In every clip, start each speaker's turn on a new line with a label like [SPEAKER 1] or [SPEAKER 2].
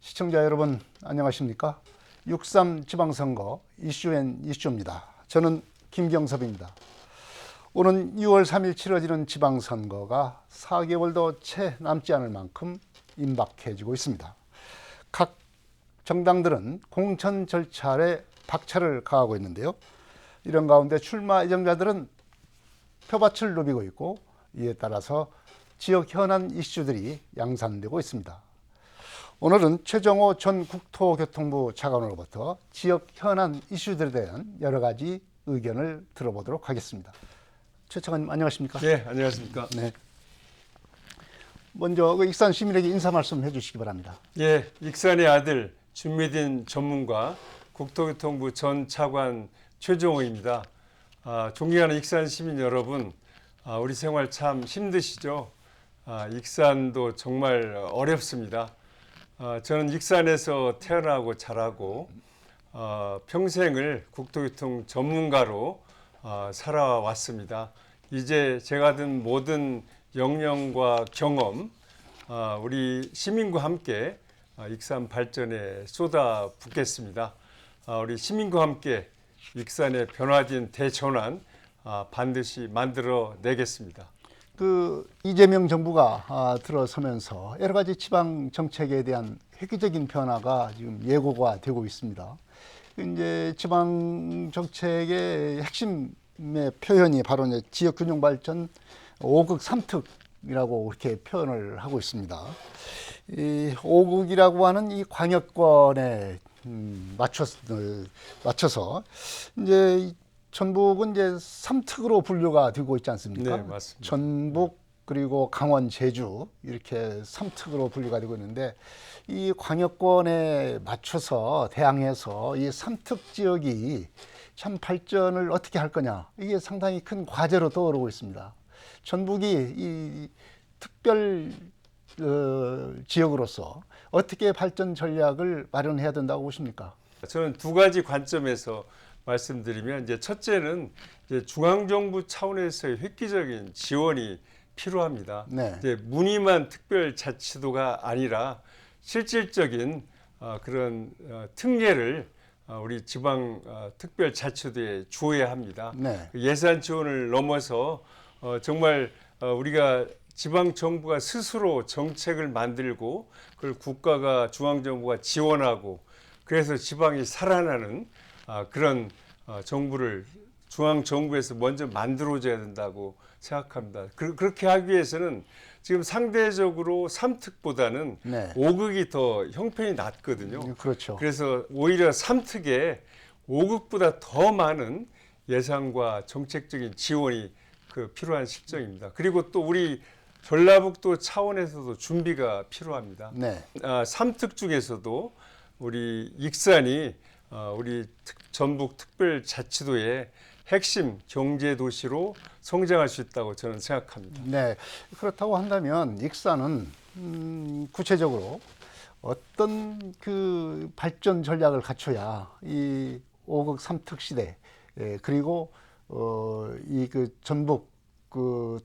[SPEAKER 1] 시청자 여러분 안녕하십니까? 6.3 지방선거 이슈입니다. 저는 김경섭입니다. 오는 6월 3일 치러지는 지방선거가 4개월도 채 남지 않을 만큼 임박해지고 있습니다. 각 정당들은 공천 절차에 박차를 가하고 있는데요. 이런 가운데 출마 예정자들은 표밭을 누비고 있고, 이에 따라서 지역 현안 이슈들이 양산되고 있습니다. 오늘은 최정호 전 국토교통부 차관으로부터 지역 현안 이슈들에 대한 여러 가지 의견을 들어보도록 하겠습니다. 최 차관님 안녕하십니까?
[SPEAKER 2] 네, 안녕하십니까?
[SPEAKER 1] 네. 먼저 익산 시민에게 인사 말씀 해주시기 바랍니다.
[SPEAKER 2] 예, 익산의 아들 준미딘 전문가 국토교통부 전 차관 최정호입니다. 존경하는 익산 시민 여러분, 우리 생활 참 힘드시죠? 익산도 정말 어렵습니다. 저는 익산에서 태어나고 자라고 평생을 국토교통 전문가로 살아왔습니다. 이제 제가 든 모든 역량과 경험, 우리 시민과 함께 익산 발전에 쏟아붓겠습니다. 우리 시민과 함께 익산의 변화된 대전환 반드시 만들어내겠습니다.
[SPEAKER 1] 이재명 정부가 들어서면서 여러 가지 지방 정책에 대한 획기적인 변화가 지금 예고가 되고 있습니다. 이제 지방 정책의 핵심의 표현이 바로 이제 지역 균형 발전 5극 3특이라고 이렇게 표현을 하고 있습니다. 이 5극이라고 하는 이 광역권에 맞춰서 이제 전북은 이제 3특으로 분류가 되고 있지 않습니까?
[SPEAKER 2] 네, 맞습니다.
[SPEAKER 1] 전북 그리고 강원, 제주 이렇게 3특으로 분류가 되고 있는데, 이 광역권에 맞춰서 대항해서 이 3특 지역이 참 발전을 어떻게 할 거냐, 이게 상당히 큰 과제로 떠오르고 있습니다. 전북이 이 특별 지역으로서 어떻게 발전 전략을 마련해야 된다고 보십니까?
[SPEAKER 2] 저는 두 가지 관점에서 말씀드리면, 이제 첫째는 이제 중앙정부 차원에서의 획기적인 지원이 필요합니다.
[SPEAKER 1] 네.
[SPEAKER 2] 이제 무늬만 특별자치도가 아니라 실질적인 그런 특례를 우리 지방 특별자치도에 주어야 합니다.
[SPEAKER 1] 네.
[SPEAKER 2] 예산 지원을 넘어서 정말 우리가 지방 정부가 스스로 정책을 만들고 그걸 국가가 중앙정부가 지원하고, 그래서 지방이 살아나는 그런 정부를 중앙정부에서 먼저 만들어줘야 된다고 생각합니다. 그렇게 하기 위해서는 지금 상대적으로 3특보다는
[SPEAKER 1] 네.
[SPEAKER 2] 5극이 더 형편이 낫거든요.
[SPEAKER 1] 그렇죠.
[SPEAKER 2] 그래서 오히려 3특에 5극보다 더 많은 예산과 정책적인 지원이 필요한 실정입니다. 그리고 또 우리 전라북도 차원에서도 준비가 필요합니다.
[SPEAKER 1] 네.
[SPEAKER 2] 3특 중에서도 우리 익산이 우리 전북 특별자치도의 핵심 경제도시로 성장할 수 있다고 저는 생각합니다.
[SPEAKER 1] 네. 그렇다고 한다면 익산은 구체적으로 어떤 그 발전 전략을 갖춰야 이 5극 3특 시대, 그리고 이 전북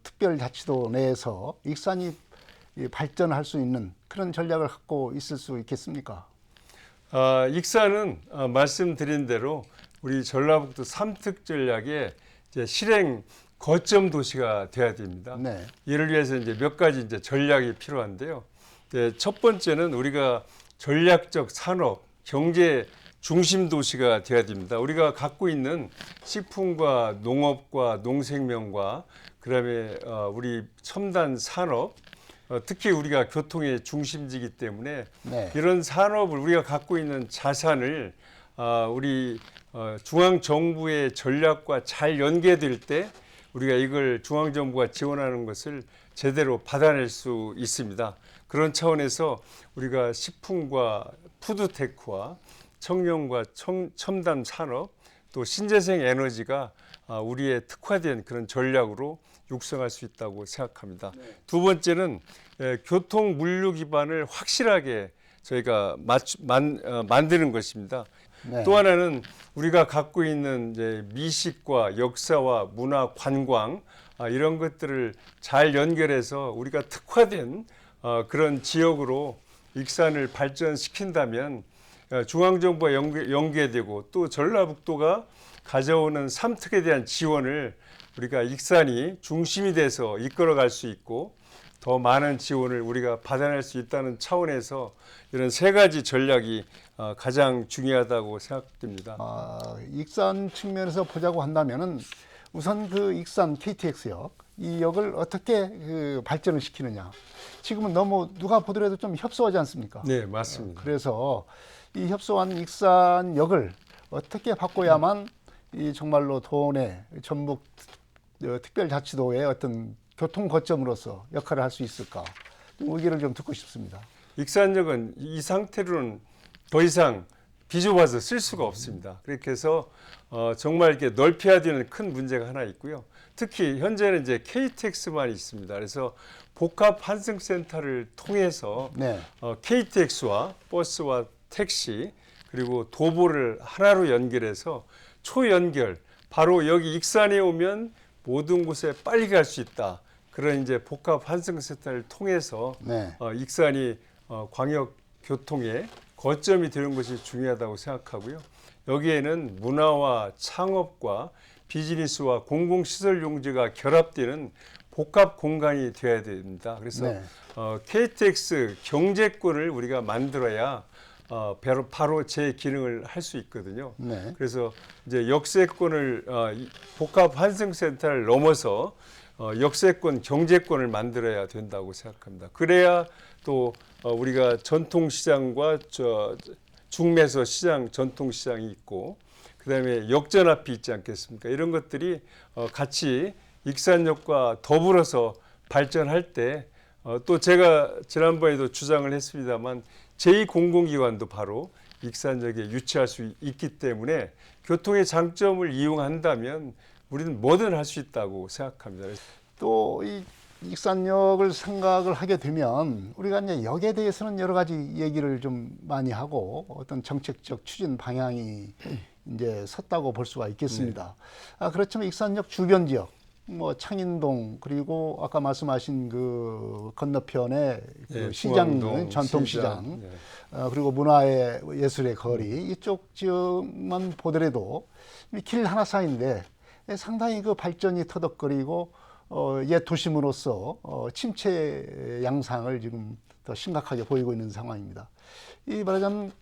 [SPEAKER 1] 특별자치도 내에서 익산이 발전할 수 있는 그런 전략을 갖고 있을 수 있겠습니까?
[SPEAKER 2] 익산은 말씀드린 대로 우리 전라북도 3특 전략의 이제 실행 거점 도시가 돼야 됩니다.
[SPEAKER 1] 네.
[SPEAKER 2] 이를 위해서 이제 몇 가지 이제 전략이 필요한데요. 첫 번째는 우리가 전략적 산업, 경제 중심 도시가 돼야 됩니다. 우리가 갖고 있는 식품과 농업과 농생명과 그다음에 우리 첨단 산업, 특히 우리가 교통의 중심지이기 때문에
[SPEAKER 1] 네.
[SPEAKER 2] 이런 산업을, 우리가 갖고 있는 자산을 우리 중앙정부의 전략과 잘 연계될 때 우리가 이걸 중앙정부가 지원하는 것을 제대로 받아낼 수 있습니다. 그런 차원에서 우리가 식품과 푸드테크와 청년과 첨단 산업, 또 신재생 에너지가 우리의 특화된 그런 전략으로 육성할 수 있다고 생각합니다. 네. 두 번째는 교통 물류 기반을 확실하게 저희가 만드는 것입니다.
[SPEAKER 1] 네.
[SPEAKER 2] 또 하나는 우리가 갖고 있는 이제 미식과 역사와 문화, 관광 이런 것들을 잘 연결해서 우리가 특화된 그런 지역으로 익산을 발전시킨다면 중앙정부와 연계되고 또 전라북도가 가져오는 삼특에 대한 지원을 우리가 익산이 중심이 돼서 이끌어갈 수 있고 더 많은 지원을 우리가 받아낼 수 있다는 차원에서 이런 세 가지 전략이 가장 중요하다고 생각됩니다.
[SPEAKER 1] 익산 측면에서 보자고 한다면은 우선 그 익산 KTX역 이 역을 어떻게 발전을 시키느냐. 지금은 너무 누가 보더라도 좀 협소하지 않습니까?
[SPEAKER 2] 네, 맞습니다.
[SPEAKER 1] 그래서 이 협소한 익산역을 어떻게 바꿔야만 이 정말로 도내 전북 특별자치도의 어떤 교통 거점으로서 역할을 할 수 있을까? 좀 의견을 좀 듣고 싶습니다.
[SPEAKER 2] 익산역은 이 상태로는 더 이상 비좁아서 쓸 수가 없습니다. 그렇게 해서 정말 이렇게 넓혀야 되는 큰 문제가 하나 있고요. 특히 현재는 이제 KTX만 있습니다. 그래서 복합 환승센터를 통해서
[SPEAKER 1] 네.
[SPEAKER 2] KTX와 버스와 택시 그리고 도보를 하나로 연결해서 초연결 바로 여기 익산에 오면 모든 곳에 빨리 갈 수 있다. 그런 이제 복합 환승센터를 통해서
[SPEAKER 1] 네.
[SPEAKER 2] 익산이 광역 교통의 거점이 되는 것이 중요하다고 생각하고요. 여기에는 문화와 창업과 비즈니스와 공공시설 용지가 결합되는 복합 공간이 되어야 됩니다. 그래서
[SPEAKER 1] 네.
[SPEAKER 2] KTX 경제권을 우리가 만들어야 바로 제 기능을 할 수 있거든요.
[SPEAKER 1] 네.
[SPEAKER 2] 그래서 이제 역세권을 복합 환승센터를 넘어서 역세권, 경제권을 만들어야 된다고 생각합니다. 그래야 또 우리가 전통시장과 중매서 시장, 전통시장이 있고 그다음에 역전앞이 있지 않겠습니까? 이런 것들이 같이 익산역과 더불어서 발전할 때 또 제가 지난번에도 주장을 했습니다만 제2공공기관도 바로 익산역에 유치할 수 있기 때문에 교통의 장점을 이용한다면 우리는 뭐든 할 수 있다고 생각합니다.
[SPEAKER 1] 또 이 익산역을 생각을 하게 되면 우리가 이제 역에 대해서는 여러 가지 얘기를 좀 많이 하고 어떤 정책적 추진 방향이 이제 섰다고 볼 수가 있겠습니다. 그렇지만 익산역 주변 지역, 뭐 창인동 그리고 아까 말씀하신 그 건너편의 그 시장, 전통시장, 그리고 문화의 예술의 거리 이쪽 지역만 보더라도 길 하나 사이인데 상당히 그 발전이 터덕거리고 옛 도심으로서 침체 양상을 지금 더 심각하게 보이고 있는 상황입니다. 이 말하자면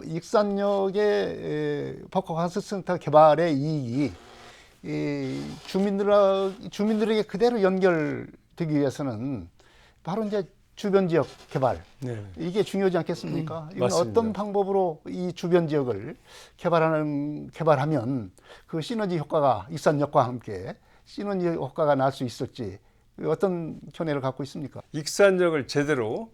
[SPEAKER 1] 익산역의 복합 환승센터 개발의 이익이 주민들에게 그대로 연결되기 위해서는 바로 이제 주변 지역 개발 이게 중요하지 않겠습니까? 이건
[SPEAKER 2] 맞습니다.
[SPEAKER 1] 어떤 방법으로 이 주변 지역을 개발하면 그 시너지 효과가 익산역과 함께 시너지 효과가 날 수 있을지 어떤 견해를 갖고 있습니까?
[SPEAKER 2] 익산역을 제대로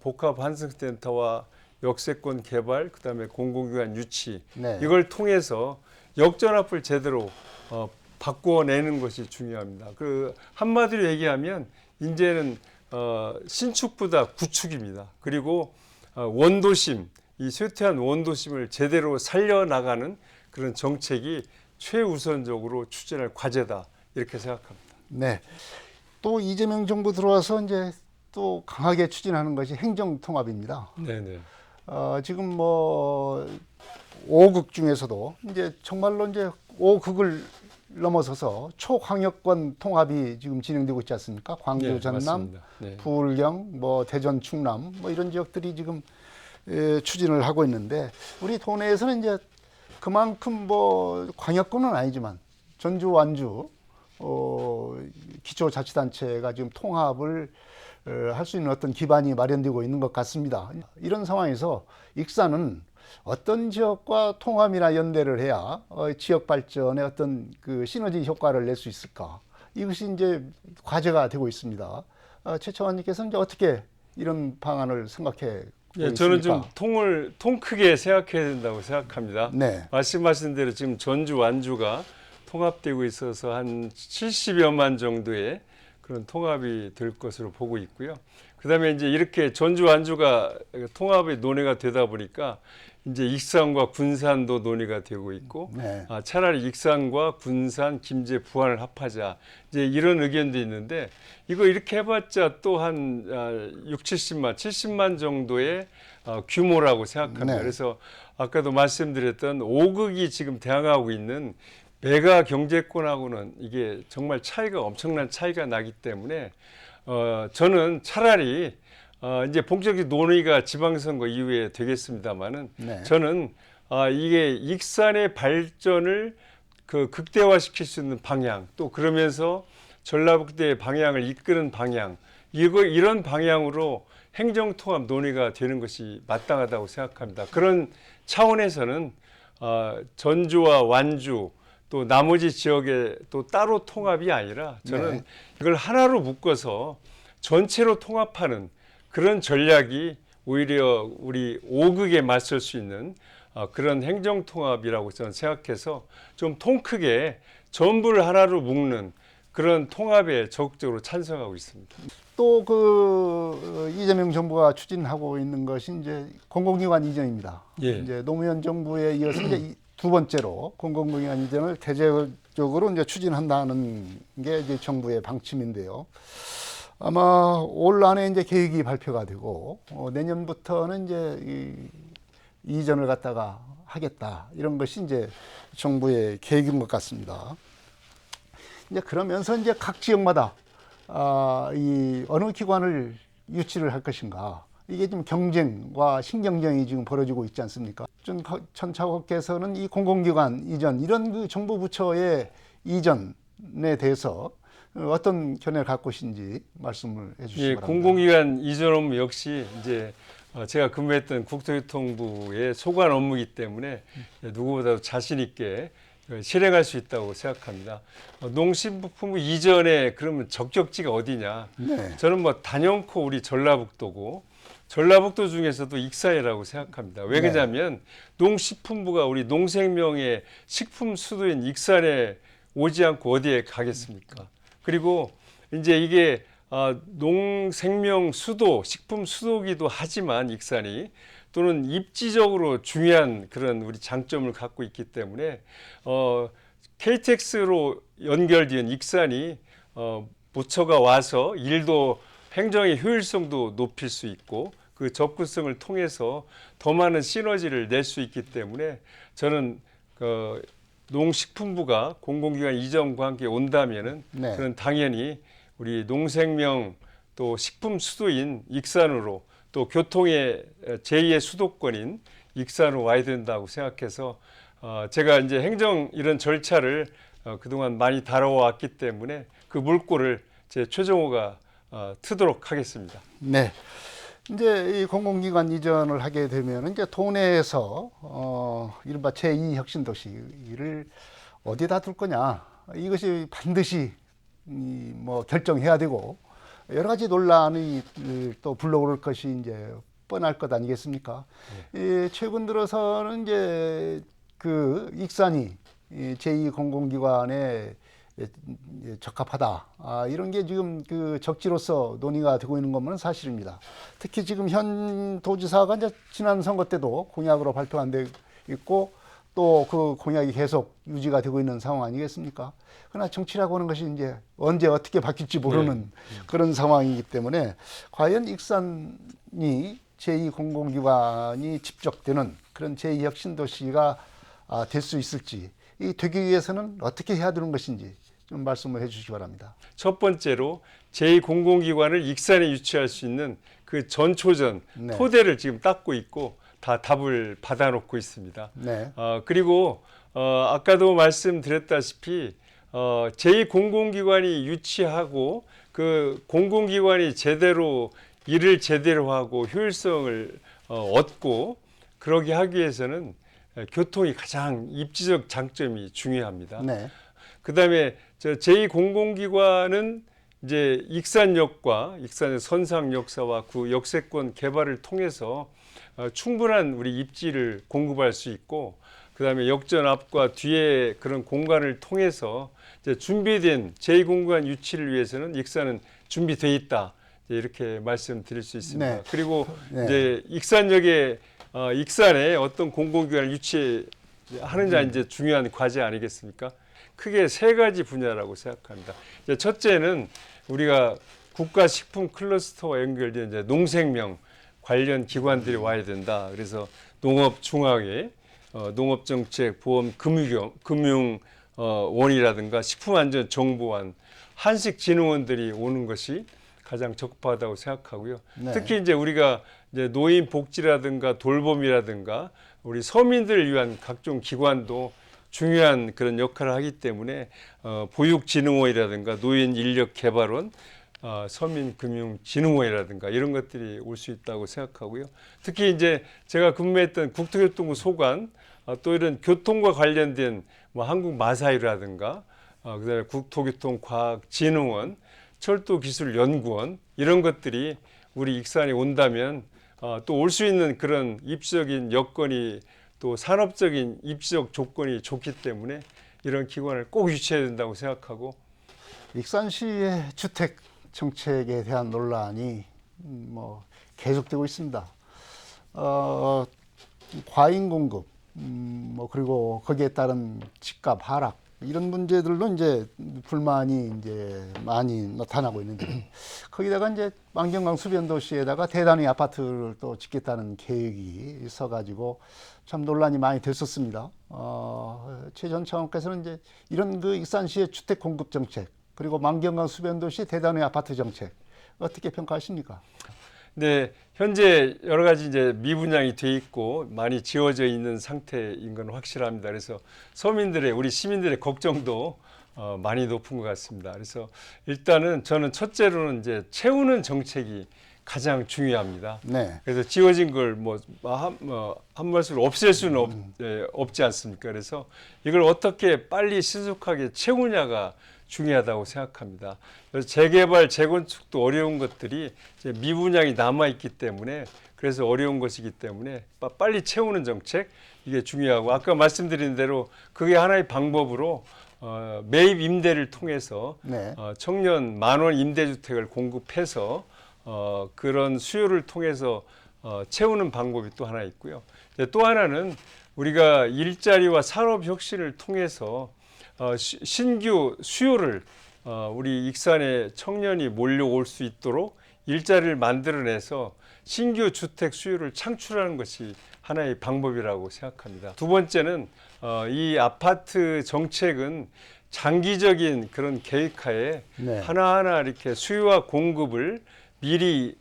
[SPEAKER 2] 복합 환승센터와 역세권 개발, 그다음에 공공기관 유치 이걸 통해서 역전압을 제대로 바꿔내는 것이 중요합니다. 그 한마디로 얘기하면 이제는 신축보다 구축입니다. 그리고 원도심, 이 쇠퇴한 원도심을 제대로 살려나가는 그런 정책이 최우선적으로 추진할 과제다 이렇게 생각합니다.
[SPEAKER 1] 네. 또 이재명 정부 들어와서 이제 또 강하게 추진하는 것이 행정통합입니다.
[SPEAKER 2] 네네.
[SPEAKER 1] 지금 뭐 5극 중에서도 이제 정말로 이제 5극을 넘어서서 초광역권 통합이 지금 진행되고 있지 않습니까? 광주, 전남, 부울경, 뭐 대전, 충남 뭐 이런 지역들이 지금 추진을 하고 있는데 우리 도내에서는 이제 그만큼 뭐 광역권은 아니지만 전주, 완주 기초자치단체가 지금 통합을 할 수 있는 어떤 기반이 마련되고 있는 것 같습니다. 이런 상황에서 익산은 어떤 지역과 통합이나 연대를 해야 지역 발전에 어떤 그 시너지 효과를 낼 수 있을까? 이것이 이제 과제가 되고 있습니다. 최청환님께서는 이제 어떻게 이런 방안을 생각해 보이십니까?
[SPEAKER 2] 저는 좀 통 크게 생각해야 된다고 생각합니다.
[SPEAKER 1] 네.
[SPEAKER 2] 말씀하신 대로 지금 전주, 완주가 통합되고 있어서 한 70여만 정도의 그런 통합이 될 것으로 보고 있고요. 그다음에 이제 이렇게 전주, 완주가 통합의 논의가 되다 보니까 이제 익산과 군산도 논의가 되고 있고
[SPEAKER 1] 네.
[SPEAKER 2] 차라리 익산과 군산, 김제, 부안을 합하자 이제 이런 의견도 있는데 이거 이렇게 해봤자 또 한 6, 70만, 70만 정도의 규모라고 생각합니다.
[SPEAKER 1] 네.
[SPEAKER 2] 그래서 아까도 말씀드렸던 5극이 지금 대항하고 있는 메가 경제권하고는 이게 정말 차이가 엄청난 차이가 나기 때문에 저는 차라리 이제 본격적인 논의가 지방선거 이후에 되겠습니다만은
[SPEAKER 1] 네.
[SPEAKER 2] 저는 이게 익산의 발전을 극대화시킬 수 있는 방향 또 그러면서 전라북도의 방향을 이끄는 방향 이런 방향으로 행정통합 논의가 되는 것이 마땅하다고 생각합니다. 그런 차원에서는 전주와 완주 또 나머지 지역에 또 따로 통합이 아니라 저는
[SPEAKER 1] 네.
[SPEAKER 2] 이걸 하나로 묶어서 전체로 통합하는 그런 전략이 오히려 우리 5극에 맞설 수 있는 그런 행정통합이라고 저는 생각해서 좀 통 크게 전부를 하나로 묶는 그런 통합에 적극적으로 찬성하고 있습니다.
[SPEAKER 1] 또 그 이재명 정부가 추진하고 있는 것이 이제 공공기관 이전입니다.
[SPEAKER 2] 예.
[SPEAKER 1] 이제 노무현 정부에 이어서 이제 두 번째로 공공기관 이전을 대대적으로 이제 추진한다는 게 이제 정부의 방침인데요. 아마 올 안에 이제 계획이 발표가 되고 내년부터는 이제 이전을 갖다가 하겠다 이런 것이 이제 정부의 계획인 것 같습니다. 이제 그러면서 이제 각 지역마다 이 어느 기관을 유치를 할 것인가 이게 지금 경쟁과 신경쟁이 지금 벌어지고 있지 않습니까? 전 차관께서는 이 공공기관 이전 이런 그 정부 부처의 이전에 대해서 어떤 견해를 갖고 계신지 말씀을 해주시기
[SPEAKER 2] 예,
[SPEAKER 1] 바랍니다.
[SPEAKER 2] 공공기관 이전 업무 역시 이제 제가 근무했던 국토교통부의 소관 업무이기 때문에 누구보다도 자신 있게 실행할 수 있다고 생각합니다. 농식품부 이전에 그러면 적격지가 어디냐?
[SPEAKER 1] 네.
[SPEAKER 2] 저는 뭐 단연코 우리 전라북도고 전라북도 중에서도 익산이라고 생각합니다. 왜 그러냐면 농식품부가 우리 농생명의 식품 수도인 익산에 오지 않고 어디에 가겠습니까? 그리고 이제 이게 농생명 수도, 식품 수도기도 하지만 익산이 또는 입지적으로 중요한 그런 우리 장점을 갖고 있기 때문에 KTX로 연결된 익산이 부처가 와서 일도 행정의 효율성도 높일 수 있고 그 접근성을 통해서 더 많은 시너지를 낼 수 있기 때문에 저는 농식품부가 공공기관 이전과 함께 온다면은
[SPEAKER 1] 네.
[SPEAKER 2] 그런 당연히 우리 농생명 또 식품 수도인 익산으로 또 교통의 제2의 수도권인 익산으로 와야 된다고 생각해서 제가 이제 행정 이런 절차를 그동안 많이 다뤄왔기 때문에 그 물꼬를 제 최종호가 트도록 하겠습니다.
[SPEAKER 1] 네. 이제 이 공공기관 이전을 하게 되면 이제 도내에서 이른바 제2혁신도시를 어디다 둘 거냐 이것이 반드시 뭐 결정해야 되고 여러 가지 논란이 또 불러오를 것이 이제 뻔할 것 아니겠습니까? 최근 들어서는 이제 그 익산이 제2공공기관에 적합하다. 이런 게 지금 그 적지로서 논의가 되고 있는 것은 사실입니다. 특히 지금 현 도지사가 이제 지난 선거 때도 공약으로 발표 안 되고 있고 또 그 공약이 계속 유지가 되고 있는 상황 아니겠습니까? 그러나 정치라고 하는 것이 이제 언제 어떻게 바뀔지 모르는 그런 상황이기 때문에 과연 익산이 제2공공기관이 집적되는 그런 제2혁신도시가 될 수 있을지 이 되기 위해서는 어떻게 해야 되는 것인지 좀 말씀을 해주시기 바랍니다.
[SPEAKER 2] 첫 번째로 제2공공기관을 익산에 유치할 수 있는 그 전초전
[SPEAKER 1] 네.
[SPEAKER 2] 토대를 지금 닦고 있고 다 답을 받아놓고 있습니다.
[SPEAKER 1] 네.
[SPEAKER 2] 그리고 아까도 말씀드렸다시피 제2공공기관이 유치하고 그 공공기관이 제대로 일을 제대로 하고 효율성을 얻고 그러게 하기 위해서는 교통이 가장 입지적 장점이 중요합니다.
[SPEAKER 1] 네.
[SPEAKER 2] 그다음에 제2공공기관은 이제 익산역과 익산의 선상 역사와 그 역세권 개발을 통해서 충분한 우리 입지를 공급할 수 있고 그다음에 역전 앞과 뒤에 그런 공간을 통해서 이제 준비된 제2공간 유치를 위해서는 익산은 준비돼 있다 이렇게 말씀드릴 수 있습니다.
[SPEAKER 1] 네.
[SPEAKER 2] 그리고
[SPEAKER 1] 네.
[SPEAKER 2] 이제 익산역에 익산에 어떤 공공기관을 유치하느냐 이제 중요한 과제 아니겠습니까? 크게 세 가지 분야라고 생각합니다. 이제 첫째는 우리가 국가식품 클러스터와 연결된 이제 농생명 관련 기관들이 와야 된다. 그래서 농업중앙회, 농업정책, 보험, 금융원이라든가 식품안전정보원, 한식진흥원들이 오는 것이 가장 적합하다고 생각하고요.
[SPEAKER 1] 네.
[SPEAKER 2] 특히 이제 우리가 이제 노인 복지라든가 돌봄이라든가 우리 서민들을 위한 각종 기관도 중요한 그런 역할을 하기 때문에 보육진흥원이라든가 노인인력개발원, 서민금융진흥원이라든가 이런 것들이 올 수 있다고 생각하고요. 특히 이제 제가 근무했던 국토교통부 소관, 또 이런 교통과 관련된 뭐 한국마사이라든가 그다음에 국토교통과학진흥원, 철도기술연구원 이런 것들이 우리 익산에 온다면 또 올 수 있는 그런 입지적인 여건이 또 산업적인 입지적 조건이 좋기 때문에 이런 기관을 꼭 유치해야 된다고 생각하고
[SPEAKER 1] 익산시의 주택 정책에 대한 논란이 뭐 계속되고 있습니다. 과잉 공급, 뭐 그리고 거기에 따른 집값 하락 이런 문제들로 이제 불만이 이제 많이 나타나고 있는데 거기다가 이제 만경강 수변도시에다가 대단위 아파트를 또 짓겠다는 계획이 있어가지고 참 논란이 많이 됐었습니다. 최 전 차관께서는 이제 이런 그 익산시의 주택 공급 정책 그리고 만경강 수변도시 대단위 아파트 정책 어떻게 평가하십니까?
[SPEAKER 2] 네, 현재 여러 가지 이제 미분양이 돼 있고 많이 지어져 있는 상태인 건 확실합니다. 그래서 서민들의 우리 시민들의 걱정도 많이 높은 것 같습니다. 그래서 일단은 저는 첫째로는 이제 채우는 정책이 가장 중요합니다.
[SPEAKER 1] 네.
[SPEAKER 2] 그래서 지어진 걸 한 말씀으로 없앨 수는 없지 않습니까? 그래서 이걸 어떻게 빨리 신속하게 채우냐가 중요하다고 생각합니다. 그래서 재개발, 재건축도 어려운 것들이 이제 미분양이 남아있기 때문에 그래서 어려운 것이기 때문에 빨리 채우는 정책 이게 중요하고 아까 말씀드린 대로 그게 하나의 방법으로 매입 임대를 통해서
[SPEAKER 1] 네.
[SPEAKER 2] 청년 10,000원 임대주택을 공급해서 그런 수요를 통해서 채우는 방법이 또 하나 있고요. 또 하나는 우리가 일자리와 산업 혁신을 통해서 신규 수요를 우리 익산에 청년이 몰려올 수 있도록 일자리를 만들어내서 신규 주택 수요를 창출하는 것이 하나의 방법이라고 생각합니다. 두 번째는 이 아파트 정책은 장기적인 그런 계획하에
[SPEAKER 1] 네.
[SPEAKER 2] 하나하나 이렇게 수요와 공급을 미리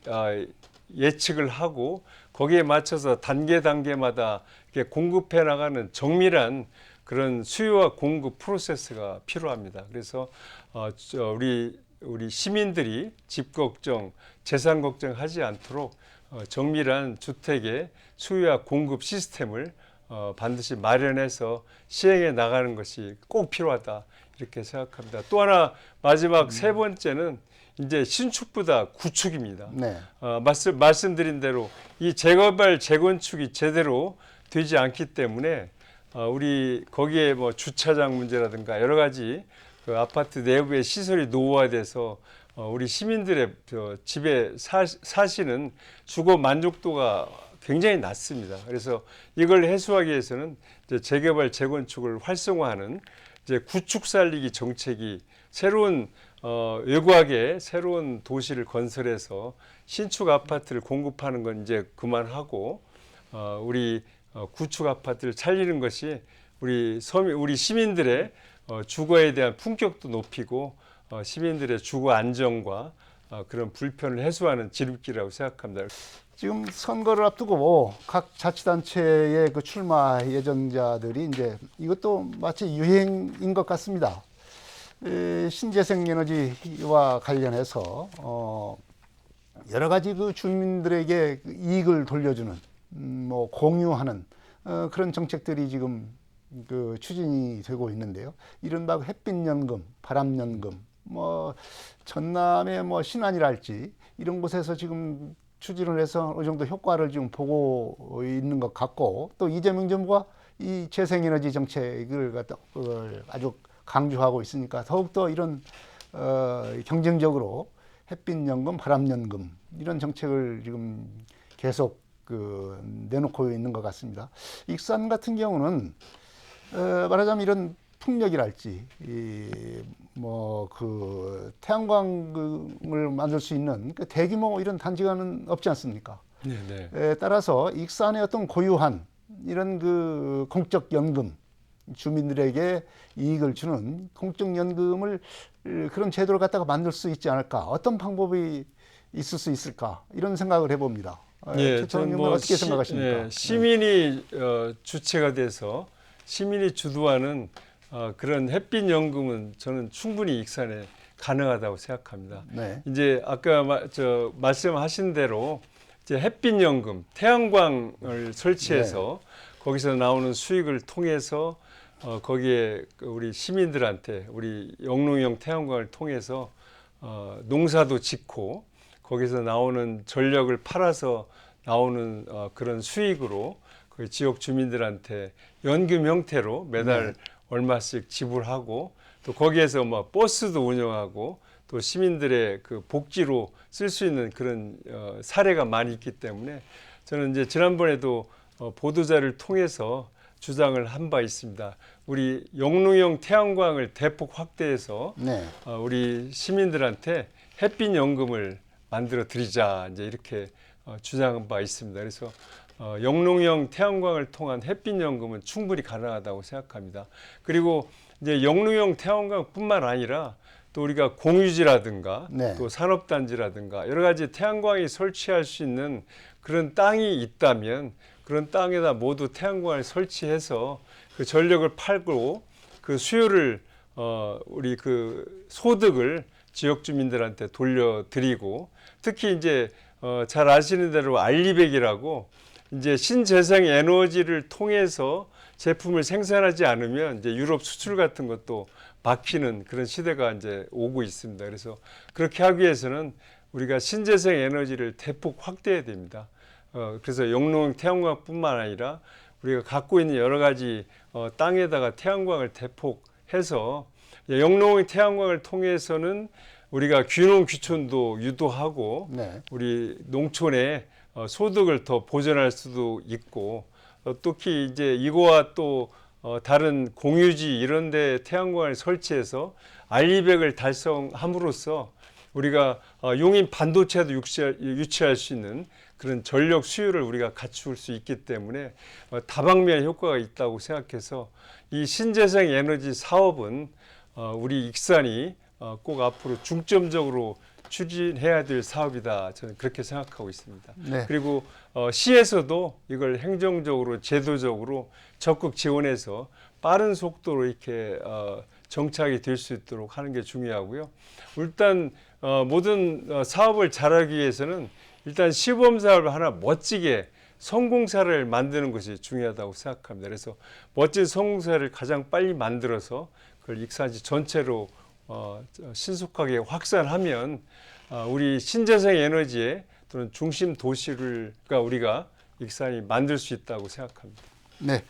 [SPEAKER 2] 예측을 하고 거기에 맞춰서 단계마다 이렇게 공급해 나가는 정밀한 그런 수요와 공급 프로세스가 필요합니다. 그래서 우리 시민들이 집 걱정, 재산 걱정하지 않도록 정밀한 주택의 수요와 공급 시스템을 반드시 마련해서 시행해 나가는 것이 꼭 필요하다 이렇게 생각합니다. 또 하나 마지막 세 번째는 이제 신축보다 구축입니다.
[SPEAKER 1] 네.
[SPEAKER 2] 말씀드린 대로 이 재개발, 재건축이 제대로 되지 않기 때문에 우리 거기에 뭐 주차장 문제라든가 여러 가지 그 아파트 내부의 시설이 노후화돼서 우리 시민들의 집에 사시는 주거 만족도가 굉장히 낮습니다. 그래서 이걸 해소하기 위해서는 이제 재개발, 재건축을 활성화하는 이제 구축 살리기 정책이 새로운 외곽에 새로운 도시를 건설해서 신축 아파트를 공급하는 건 이제 그만하고 우리 구축 아파트를 살리는 것이 우리 시민들의 주거에 대한 품격도 높이고 시민들의 주거 안정과 그런 불편을 해소하는 지름길이라고 생각합니다.
[SPEAKER 1] 지금 선거를 앞두고 각 자치단체의 그 출마 예정자들이 이제 이것도 마치 유행인 것 같습니다. 신재생 에너지와 관련해서 여러 가지 그 주민들에게 이익을 돌려주는 뭐 공유하는 그런 정책들이 지금 그 추진이 되고 있는데요. 이른바 햇빛연금, 바람연금, 뭐 전남의 뭐 신안이랄지 이런 곳에서 지금 추진을 해서 어느 정도 효과를 지금 보고 있는 것 같고 또 이재명 정부가 이 재생에너지 정책을 갖다 아주 강조하고 있으니까 더욱더 이런 경쟁적으로 햇빛연금, 바람연금 이런 정책을 지금 계속 내놓고 있는 것 같습니다. 익산 같은 경우는 말하자면 이런 풍력이랄지 태양광을 만들 수 있는 대규모 이런 단지가는 없지 않습니까?
[SPEAKER 2] 네네.
[SPEAKER 1] 따라서 익산의 어떤 고유한 이런 공적 연금, 주민들에게 이익을 주는 공적 연금을 그런 제도를 갖다가 만들 수 있지 않을까? 어떤 방법이 있을 수 있을까? 이런 생각을 해봅니다.
[SPEAKER 2] 예,
[SPEAKER 1] 최철원
[SPEAKER 2] 저는
[SPEAKER 1] 의원은 어떻게 생각하십니까?
[SPEAKER 2] 시민이 주체가 돼서 시민이 주도하는 그런 햇빛 연금은 저는 충분히 익산에 가능하다고 생각합니다.
[SPEAKER 1] 네.
[SPEAKER 2] 이제 아까 말씀하신 대로 이제 햇빛 연금, 태양광을 설치해서 거기서 나오는 수익을 통해서 거기에 우리 시민들한테 우리 영농형 태양광을 통해서 농사도 짓고 거기서 나오는 전력을 팔아서 나오는 그런 수익으로 그 지역 주민들한테 연금 형태로 매달 얼마씩 지불하고 또 거기에서 버스도 운영하고 또 시민들의 그 복지로 쓸 수 있는 그런 사례가 많이 있기 때문에 저는 이제 지난번에도 보도자를 통해서 주장을 한 바 있습니다. 우리 영농형 태양광을 대폭 확대해서 우리 시민들한테 햇빛 연금을 만들어 드리자 이제 이렇게 주장한 바 있습니다. 그래서 영농형 태양광을 통한 햇빛 연금은 충분히 가능하다고 생각합니다. 그리고 이제 영농형 태양광뿐만 아니라 또 우리가 공유지라든가 또 산업단지라든가 여러 가지 태양광이 설치할 수 있는 그런 땅이 있다면 그런 땅에다 모두 태양광을 설치해서 그 전력을 팔고 그 수요를 우리 그 소득을 지역 주민들한테 돌려드리고 특히 이제 잘 아시는 대로 알리백이라고 이제 신재생 에너지를 통해서 제품을 생산하지 않으면 이제 유럽 수출 같은 것도 막히는 그런 시대가 이제 오고 있습니다. 그래서 그렇게 하기 위해서는 우리가 신재생 에너지를 대폭 확대해야 됩니다. 그래서 영농 태양광뿐만 아니라 우리가 갖고 있는 여러 가지 땅에다가 태양광을 대폭 해서 영농 태양광을 통해서는 우리가 귀농 귀촌도 유도하고 우리 농촌의 소득을 더 보전할 수도 있고 특히 이제 이거와 또 다른 공유지 이런 데 태양광을 설치해서 알리백을 달성함으로써 우리가 용인 반도체도 유치할 수 있는 그런 전력 수요를 우리가 갖출 수 있기 때문에 다방면 효과가 있다고 생각해서 이 신재생 에너지 사업은 우리 익산이 꼭 앞으로 중점적으로 추진해야 될 사업이다. 저는 그렇게 생각하고 있습니다. 그리고 시에서도 이걸 행정적으로 제도적으로 적극 지원해서 빠른 속도로 이렇게 정착이 될 수 있도록 하는 게 중요하고요. 일단 모든 사업을 잘하기 위해서는 일단 시범 사업을 하나 멋지게 성공사를 만드는 것이 중요하다고 생각합니다. 그래서 멋진 성공사를 가장 빨리 만들어서 그걸 익산시 전체로 신속하게 확산하면 우리 신재생 에너지의 또는 중심 도시를 우리가 익산이 만들 수 있다고 생각합니다.
[SPEAKER 1] 네,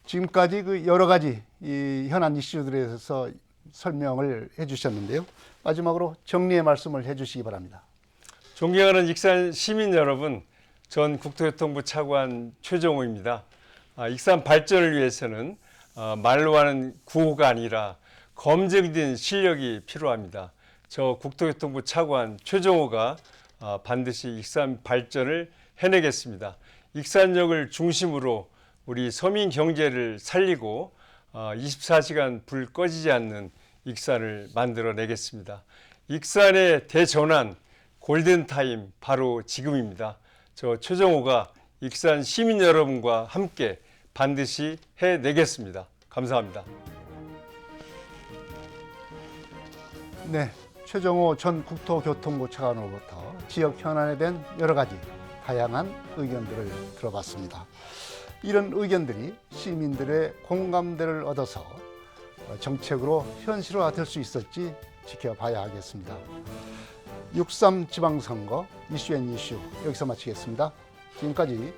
[SPEAKER 1] 지금까지 그 여러 가지 이 현안 이슈들에 대해서 설명을 해주셨는데요. 마지막으로 정리의 말씀을 해주시기 바랍니다.
[SPEAKER 2] 존경하는 익산 시민 여러분, 전 국토교통부 차관 최종호입니다. 익산 발전을 위해서는 말로 하는 구호가 아니라 검증된 실력이 필요합니다. 저 국토교통부 차관 최종호가 반드시 익산 발전을 해내겠습니다. 익산역을 중심으로 우리 서민 경제를 살리고 24시간 불 꺼지지 않는 익산을 만들어내겠습니다. 익산의 대전환 골든타임 바로 지금입니다. 저 최정호가 익산 시민 여러분과 함께 반드시 해내겠습니다. 감사합니다.
[SPEAKER 1] 네, 최정호 전 국토교통부 차관으로부터 지역 현안에 대한 여러 가지 다양한 의견들을 들어봤습니다. 이런 의견들이 시민들의 공감대를 얻어서 정책으로 현실화될 수 있을지 지켜봐야 하겠습니다. 6.3 지방선거 이슈앤이슈 여기서 마치겠습니다. 지금까지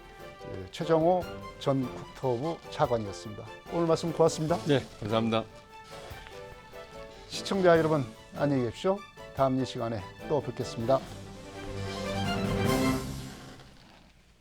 [SPEAKER 1] 최정호 전 국토부 차관이었습니다. 오늘 말씀 고맙습니다.
[SPEAKER 2] 네, 감사합니다.
[SPEAKER 1] 시청자 여러분 안녕히 계십시오. 다음 이 시간에 또 뵙겠습니다.